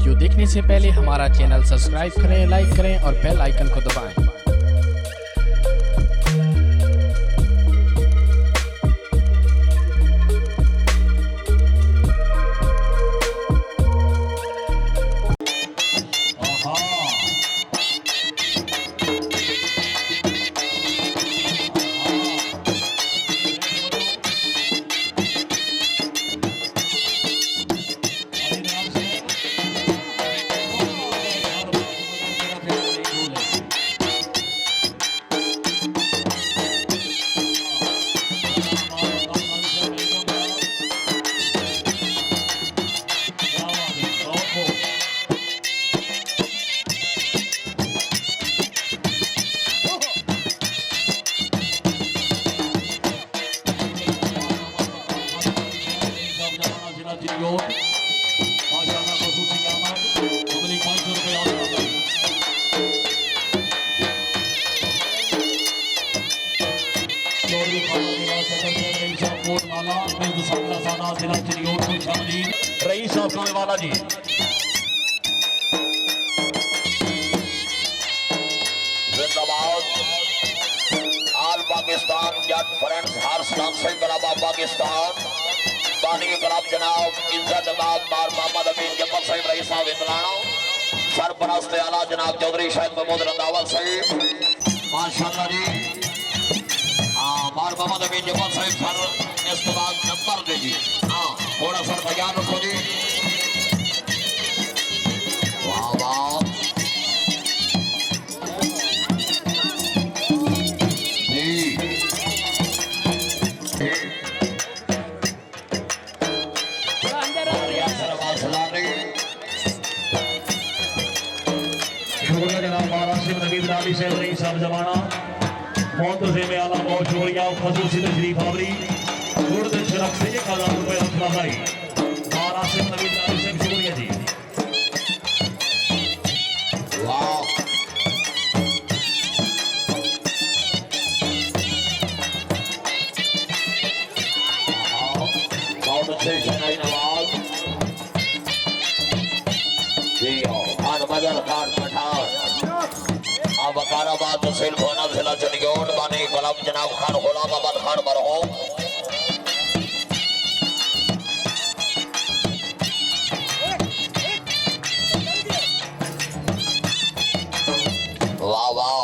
Video देखने से पहले हमारा चैनल सब्सक्राइब करें, लाइक करें और बेल आइकन को दबाएं। रईस साहब वाला जी जिंदाबाद। आल पाकिस्तान जट फ्रेंड्स हर स्टाफ से गलाबा पाकिस्तान पानी गलाब जनाब इज्जत बाब मार मोहम्मद अमीन जब्बर साहिब रईस साहब इंदलाना सरपरस्त आला जनाब चौधरी शाहिद महमूद रंधावा साहिब माशाअल्लाह जी। मार मोहम्मद अमीन जब्बर साहिब सर इस बाद नंबर दे जी। हाँ थोड़ा सर तैयार रखो जी। वाह वाह शुक्रिया जनाब महाराष्ट्र नवीद रामी साहब रईस साहब जमाना बहुत में आला बहुत शुक्रिया खसूसी तशरीफ आवरी गुर्द शरफ से 1000 रुपए हौसला भाई महाराष्ट्र नवीद रामी साहब शुक्रिया जी। वाह बहुत अच्छे शनाई नवाज जी खान मदर खान पठान बकाराबाद तहसील भोना जिला चंडीगढ़ बानी गुलाम जनाब खान गुलाम अहमद खान मरहूम वाह वाह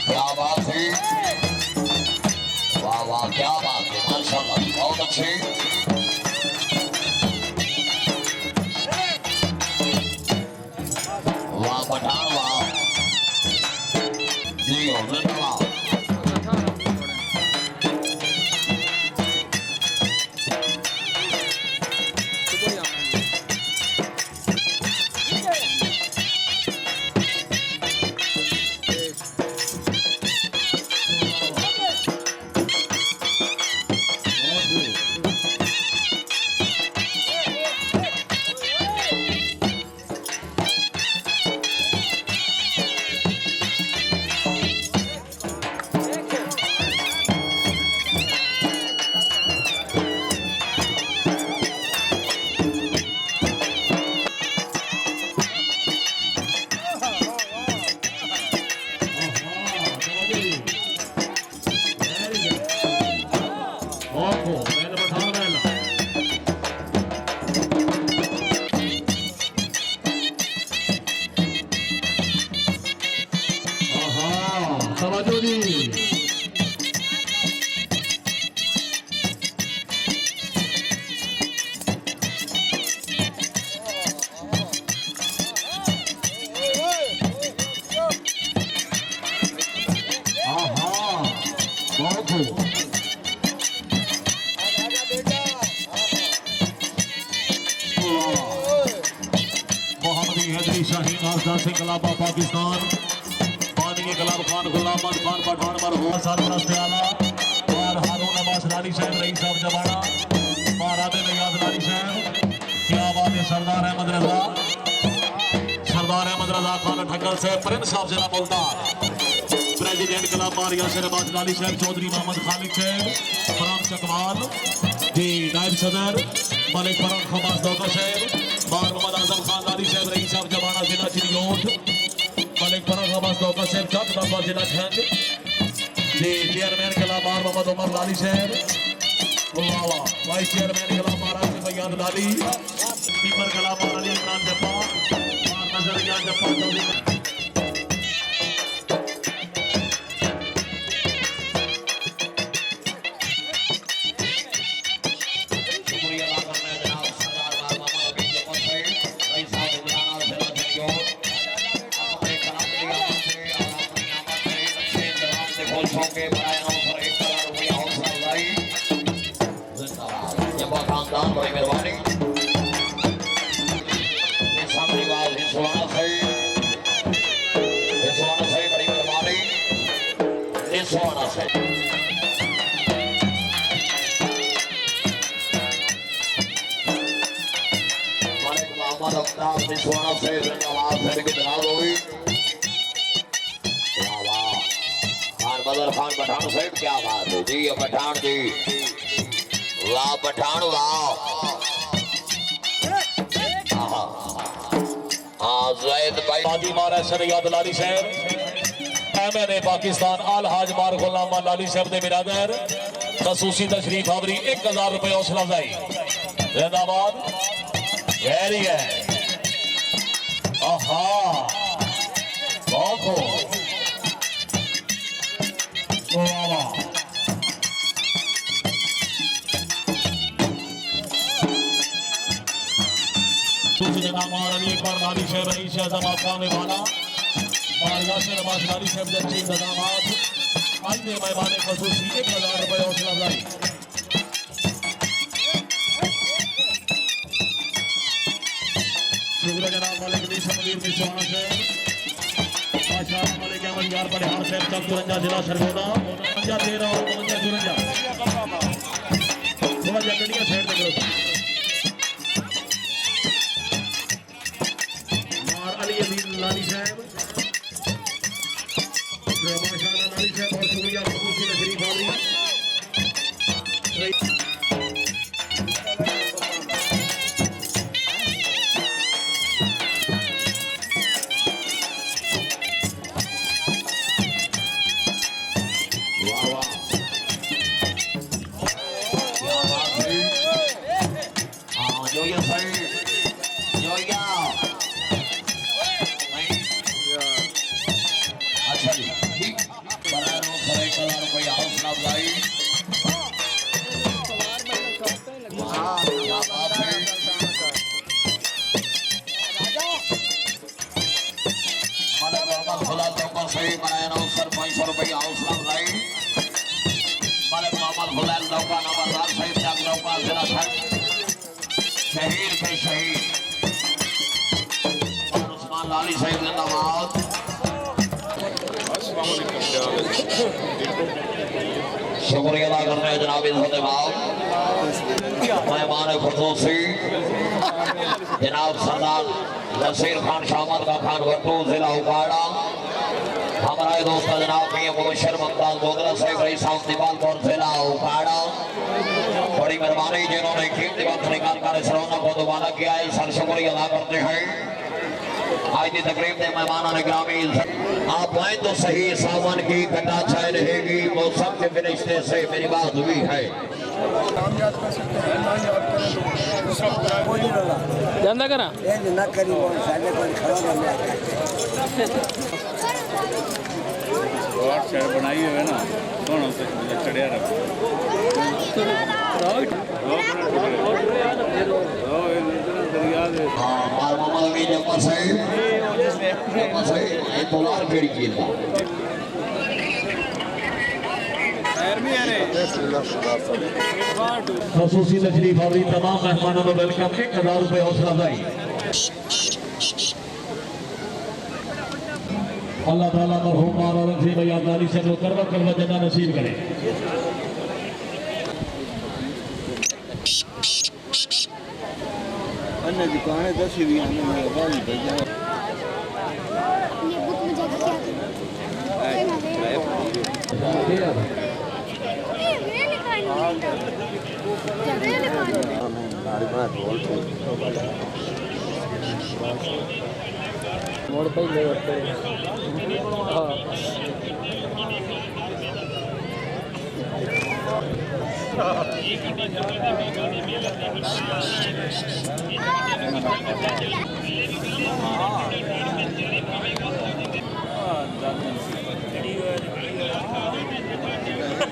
क्या बात है। वाह वाह क्या बात है माशाअल्लाह बहुत अच्छी। पठान वाह जी हो धन्यवाद। गलाबा पाकिस्तान पानी गलाब खान गुलाम खान पठान मरहूम सरपरस्त आला और हारून अब्बास लाली साहब रईस साहब जमाना महाराज नियाज लाली साहब क्या बात है। सरदार अहमद रजा खान ठक्कर से प्रिंस साहब जिला मुल्तान प्रेसिडेंट कलाकार यासिर अब्बास लाली साहब चौधरी मोहम्मद खालिद साहब फराम चकवाल जी नायब सदर मलिक फराम खमास दौका साहब बार मोहम्मद आजम खान लाली साहब रईस साहब जमाना जिला चिरियोट मलिक फराम खमास दौका साहब चक दफा जिला खंड जी चेयरमैन कलाकार मोहम्मद उमर लाली साहब वाह वाइस चेयरमैन कलाकार आसिफ बयान लाली मींबर कलाकार अली इमरान जप्पा और नजरिया जप्पा चौधरी खान पठान साहब क्या बात है जी पठान जी वाह पठान वाह ज़ैद भाई बादी मारा शरियात लाली साहब एमएनए पाकिस्तान आल हाज मार गुलाम लाली साहब ने बिरादर खसूसी तशरीफ आवरी 1000 रुपए हौसला अफजाई जिंदाबाद वेरी है आहा बहुत अली पर लाली साहब रईस आजम आपका में वाला और यासिर अब्बास लाली साहब जच्ची इंतजामात आज ने मेहमान खसूसी 1000 रुपए हौसला अफजाई शुक्र जनाब मलिक निशानवीर मिसवाना से बादशाह मलिक अहमद यार परिहार साहब चक तुरंजा जिला सरगोदा 13 और 52 थोड़ा जगड़िया साइड में करो मार अली अमीन लाली साहब माशाल्लाह लाली साहब बहुत शुक्रिया खसूसी तशरीफ आवरी शहीद के शहीद और उस्मान लाली साहब जिंदाबाद शुक्रिया अदा करते हैं जनाब मेहमान खसूसी जनाब सरदार नसीर खान शामद का खान भट्टू जिला उकाड़ा हमारे दोस्त जनाब मुबशर मुमताज बोगरा साहब रईस साहब दीवालपुर जिला उकाड़ा बड़ी मेहरबानी जिन्होंने कीमती वक्त निकाल कर इस रौनक को दोबारा किया है सर शुक्रिया अदा करते हैं आज की तकरीब में मेहमान ने ग्रामी आप आए तो सही सामान की घटा छाई रहेगी मौसम के फरिश्ते से मेरी बात हुई है धंधा करा बनाई हुई है ना दोनों से चढ़िया खसूसी तशरीफ आवरी तमाम मेहमानों को वेलकम 1000 रुपए हौसला अफजाई अल्लाह ताला मरहूम औरंगजेब यादारी से लो करवा करवा जना नसीब करे अन्य दुकानें 10 ही भी हमें वाली भेजा मोड़ पे ले हाँ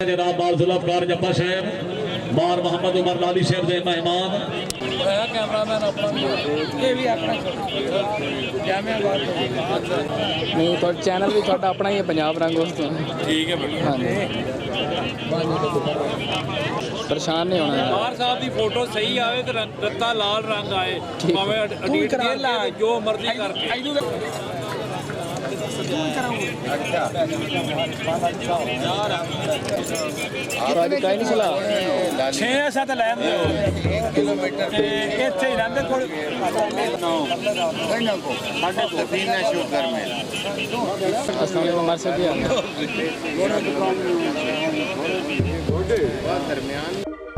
जनाब बाल जुल्फकार जब्बा साहब मार मोहम्मद उमर लाली साहब दे मेहमान कैमरामैन अपना ये भी अपना नहीं तो चैनल भी थोड़ा अपना ही है पंजाब रंग उस तो ठीक है बढ़िया हाँ जी परेशान नहीं होना बार साहब की फोटो सही आए तो रत्ता लाल रंग आए भावें एडिट करके जो मर्जी करके आज कहीं नहीं चला 6-7 लैन दो किलोमीटर ਇੱਥੇ ਹੀ ਰਹਿੰਦੇ ਥੋੜੇ अस्सलाम वालेकुम मर से भी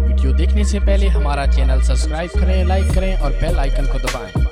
वीडियो देखने से पहले हमारा चैनल सब्सक्राइब करें, लाइक करें और बेल आइकन को दबाएं।